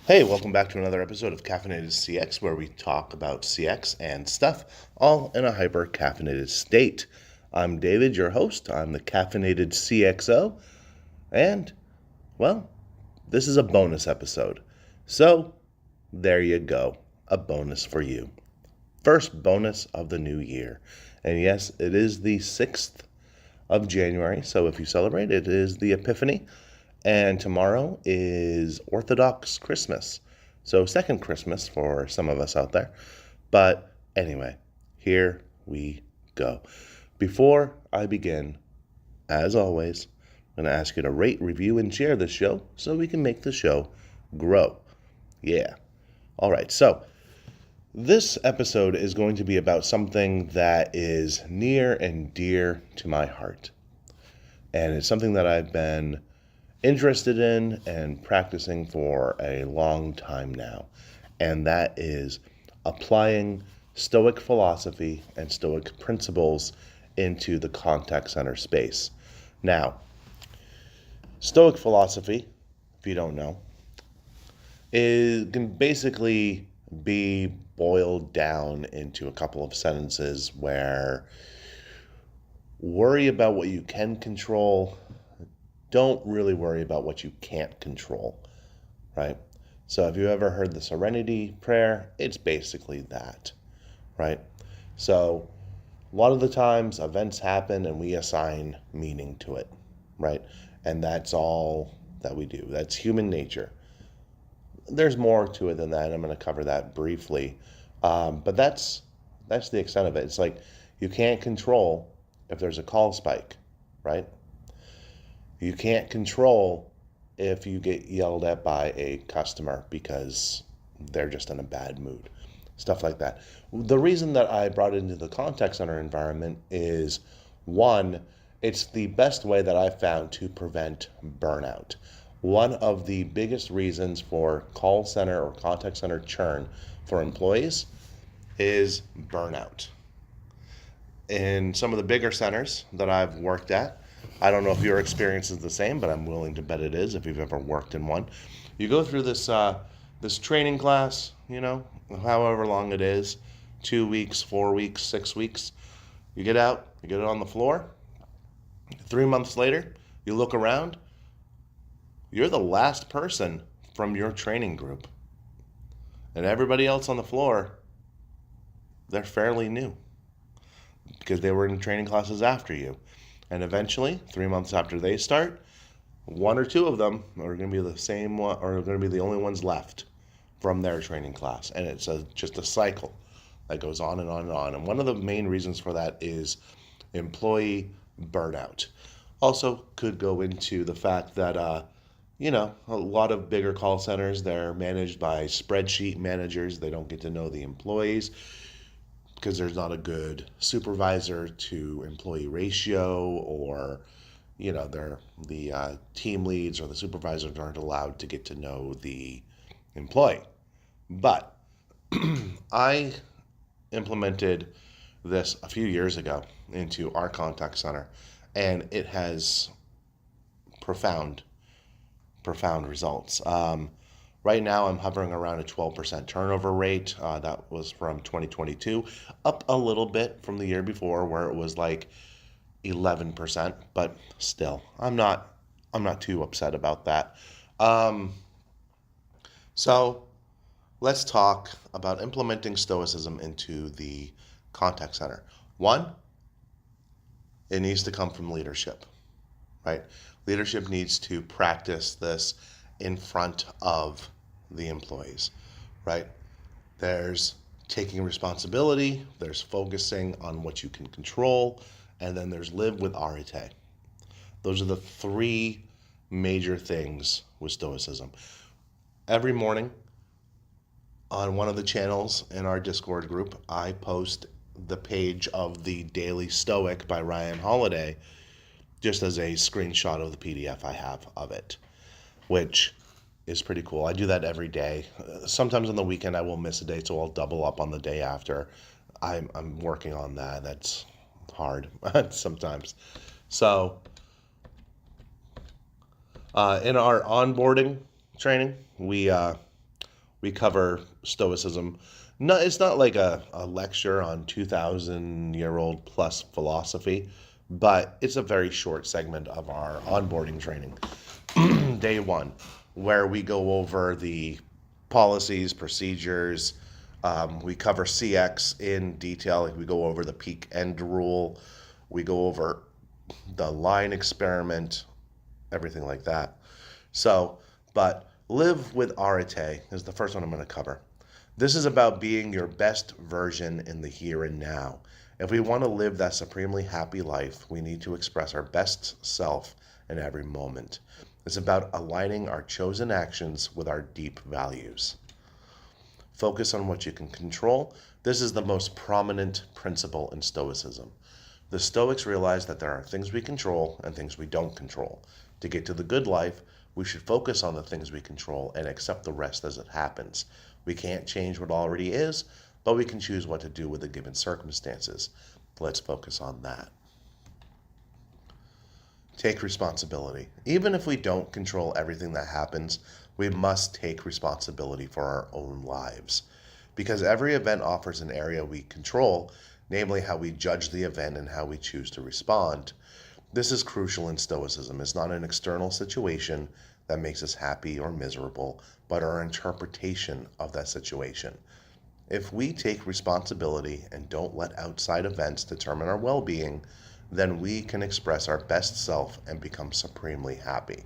Hey, welcome back to another episode of Caffeinated CX, where we talk about CX and stuff, all in a hyper caffeinated state. I'm David, your host. I'm the Caffeinated CXO, and, well, this is a bonus episode. So, there you go, a bonus for you. First bonus of the new year. And yes, it is the 6th of January, so if you celebrate, it is the Epiphany. And tomorrow is Orthodox Christmas. So, second Christmas for some of us out there. But anyway, here we go. Before I begin, as always, I'm going to ask you to rate, review, and share this show so we can make the show grow. Yeah. All right. So, this episode is going to be about something that is near and dear to my heart. And it's something that I've been interested in and practicing for a long time now, and that is applying Stoic philosophy and Stoic principles into the contact center space. Now, Stoic philosophy, if you don't know, can basically be boiled down into a couple of sentences where worry about what you can control, don't really worry about what you can't control, right? So if you ever heard the serenity prayer, it's basically that, right? So a lot of the times events happen and we assign meaning to it, right? And that's all that we do. That's human nature. There's more to it than that. I'm going to cover that briefly. But that's the extent of it. It's like you can't control if there's a call spike, right? You can't control if you get yelled at by a customer because they're just in a bad mood. Stuff like that. The reason that I brought it into the contact center environment is, one, it's the best way that I've found to prevent burnout. One of the biggest reasons for call center or contact center churn for employees is burnout. In some of the bigger centers that I've worked at, I don't know if your experience is the same, but I'm willing to bet it is if you've ever worked in one. You go through this training class, however long it is, 2 weeks, 4 weeks, 6 weeks. You get out, you get it on the floor. 3 months later, you look around. You're the last person from your training group. And everybody else on the floor, they're fairly new because they were in training classes after you. And eventually, 3 months after they start, one or two of them are going to be the same one, or are going to be the only ones left from their training class. And it's just a cycle that goes on and on and on. And one of the main reasons for that is employee burnout. Also could go into the fact that, a lot of bigger call centers, they're managed by spreadsheet managers. They don't get to know the employees because there's not a good supervisor to employee ratio, or the team leads or the supervisors aren't allowed to get to know the employee. But I implemented this a few years ago into our contact center, and it has profound results. Right now, I'm hovering around a 12% turnover rate. That was from 2022, up a little bit from the year before, where it was like 11%. But still, I'm not too upset about that. So let's talk about implementing Stoicism into the contact center. One, it needs to come from leadership, right? Leadership needs to practice this in front of the employees, right? There's taking responsibility, there's focusing on what you can control, and then there's live with arete. Those are the three major things with Stoicism. Every morning on one of the channels in our Discord group, I post the page of the Daily Stoic by Ryan Holiday just as a screenshot of the PDF I have of it, which is pretty cool. I do that every day. Sometimes on the weekend I will miss a day, so I'll double up on the day after. I'm working on that. That's hard sometimes. So in our onboarding training, we We cover Stoicism. No, it's not like a lecture on 2,000-year-old plus philosophy, but it's a very short segment of our onboarding training. Day one, where we go over the policies, procedures. We cover CX in detail. Like we go over the peak end rule. We go over the line experiment, everything like that. So, but live with arete is the first one I'm going to cover. This is about being your best version in the here and now. If we want to live that supremely happy life, we need to express our best self in every moment. It's about aligning our chosen actions with our deep values. Focus on what you can control. This is the most prominent principle in Stoicism. The Stoics realize that there are things we control and things we don't control. To get to the good life, we should focus on the things we control and accept the rest as it happens. We can't change what already is, but we can choose what to do with the given circumstances. Let's focus on that. Take responsibility. Even if we don't control everything that happens, we must take responsibility for our own lives. Because every event offers an area we control, namely how we judge the event and how we choose to respond. This is crucial in Stoicism. It's not an external situation that makes us happy or miserable, but our interpretation of that situation. If we take responsibility and don't let outside events determine our well-being, then we can express our best self and become supremely happy.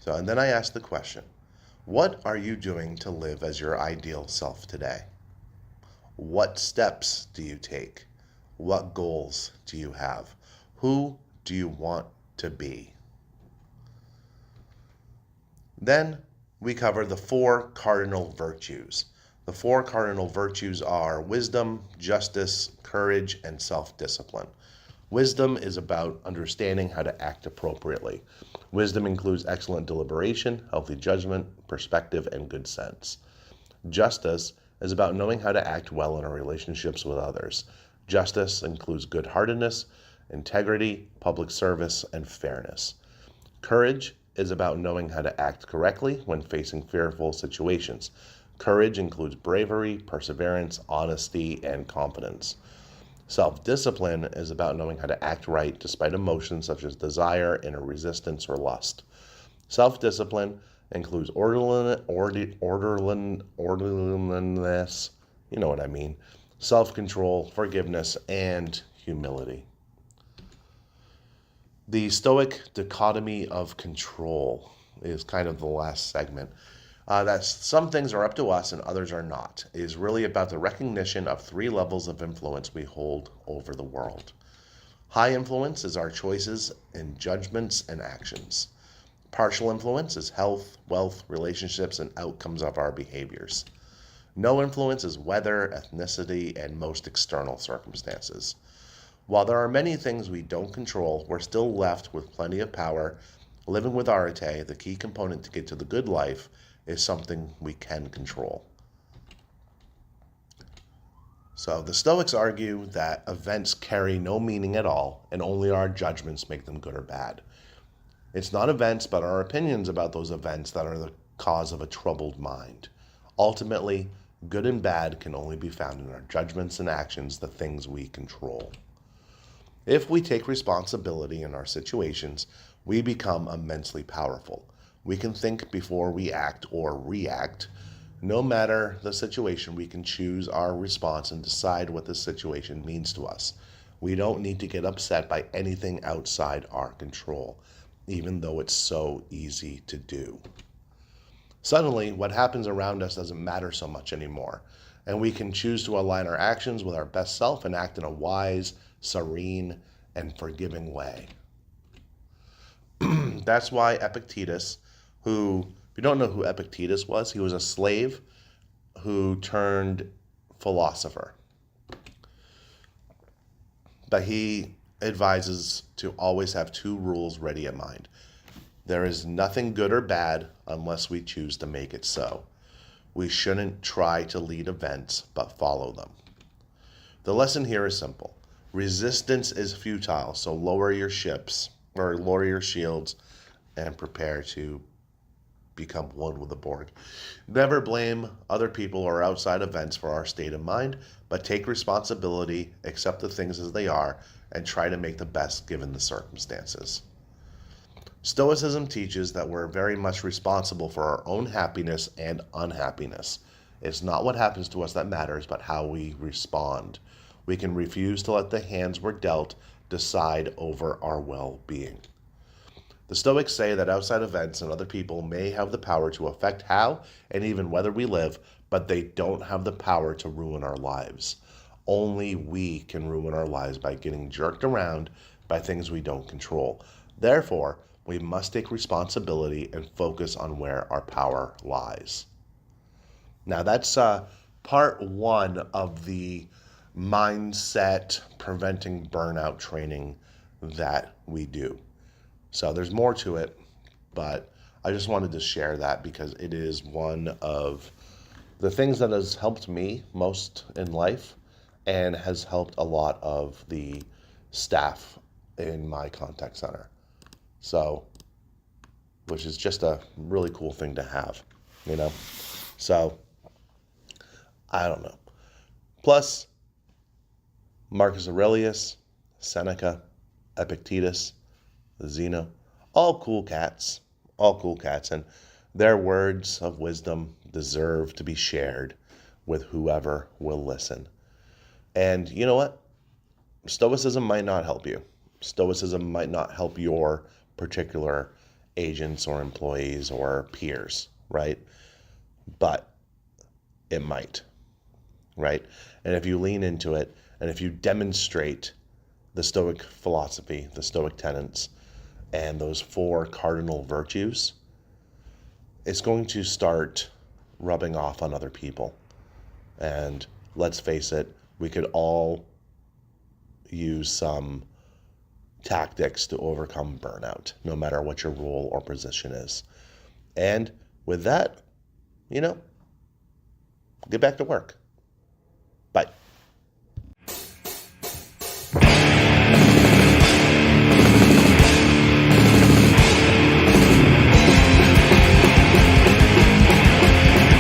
And then I ask the question, what are you doing to live as your ideal self today? What steps do you take? What goals do you have? Who do you want to be? Then we cover the 4 cardinal virtues. The 4 cardinal virtues are wisdom, justice, courage, and self-discipline. Wisdom is about understanding how to act appropriately. Wisdom includes excellent deliberation, healthy judgment, perspective, and good sense. Justice is about knowing how to act well in our relationships with others. Justice includes good-heartedness, integrity, public service, and fairness. Courage is about knowing how to act correctly when facing fearful situations. Courage includes bravery, perseverance, honesty, and confidence. Self-discipline is about knowing how to act right despite emotions such as desire, inner resistance, or lust. Self-discipline includes orderliness, you know what I mean, self-control, forgiveness, and humility. The Stoic dichotomy of control is kind of the last segment. That some things are up to us and others are not. It is really about the recognition of 3 levels of influence we hold over the world. High influence is our choices and judgments and actions. Partial influence is health, wealth, relationships, and outcomes of our behaviors. No influence is weather, ethnicity, and most external circumstances. While there are many things we don't control, we're still left with plenty of power. Living with arete, the key component to get to the good life, is something we can control. So the Stoics argue that events carry no meaning at all, and only our judgments make them good or bad. It's not events, but our opinions about those events that are the cause of a troubled mind. Ultimately, good and bad can only be found in our judgments and actions, the things we control. If we take responsibility in our situations, we become immensely powerful. We can think before we act or react. No matter the situation, we can choose our response and decide what the situation means to us. We don't need to get upset by anything outside our control, even though it's so easy to do. Suddenly, what happens around us doesn't matter so much anymore, and we can choose to align our actions with our best self and act in a wise, serene, and forgiving way. That's why Epictetus, who, if you don't know who Epictetus was, he was a slave who turned philosopher. But he advises to always have 2 rules ready in mind. There is nothing good or bad unless we choose to make it so. We shouldn't try to lead events, but follow them. The lesson here is simple. Resistance is futile, so lower your shields and prepare to become one with the Borg. Never blame other people or outside events for our state of mind, but take responsibility, accept the things as they are, and try to make the best given the circumstances. Stoicism teaches that we're very much responsible for our own happiness and unhappiness. It's not what happens to us that matters, but how we respond. We can refuse to let the hands we're dealt decide over our well-being. The Stoics say that outside events and other people may have the power to affect how and even whether we live, but they don't have the power to ruin our lives. Only we can ruin our lives by getting jerked around by things we don't control. Therefore, we must take responsibility and focus on where our power lies. Now, that's part one of the mindset preventing burnout training that we do. So there's more to it, but I just wanted to share that because it is one of the things that has helped me most in life and has helped a lot of the staff in my contact center. So, which is just a really cool thing to have, you know? So, I don't know. Plus, Marcus Aurelius, Seneca, Epictetus, Zeno, all cool cats, and their words of wisdom deserve to be shared with whoever will listen. And you know what? Stoicism might not help you. Stoicism might not help your particular agents or employees or peers, right? But it might, right? And if you lean into it, and if you demonstrate the Stoic philosophy, the Stoic tenets, and those 4 cardinal virtues, it's going to start rubbing off on other people. And let's face it, we could all use some tactics to overcome burnout, no matter what your role or position is. And with that, get back to work.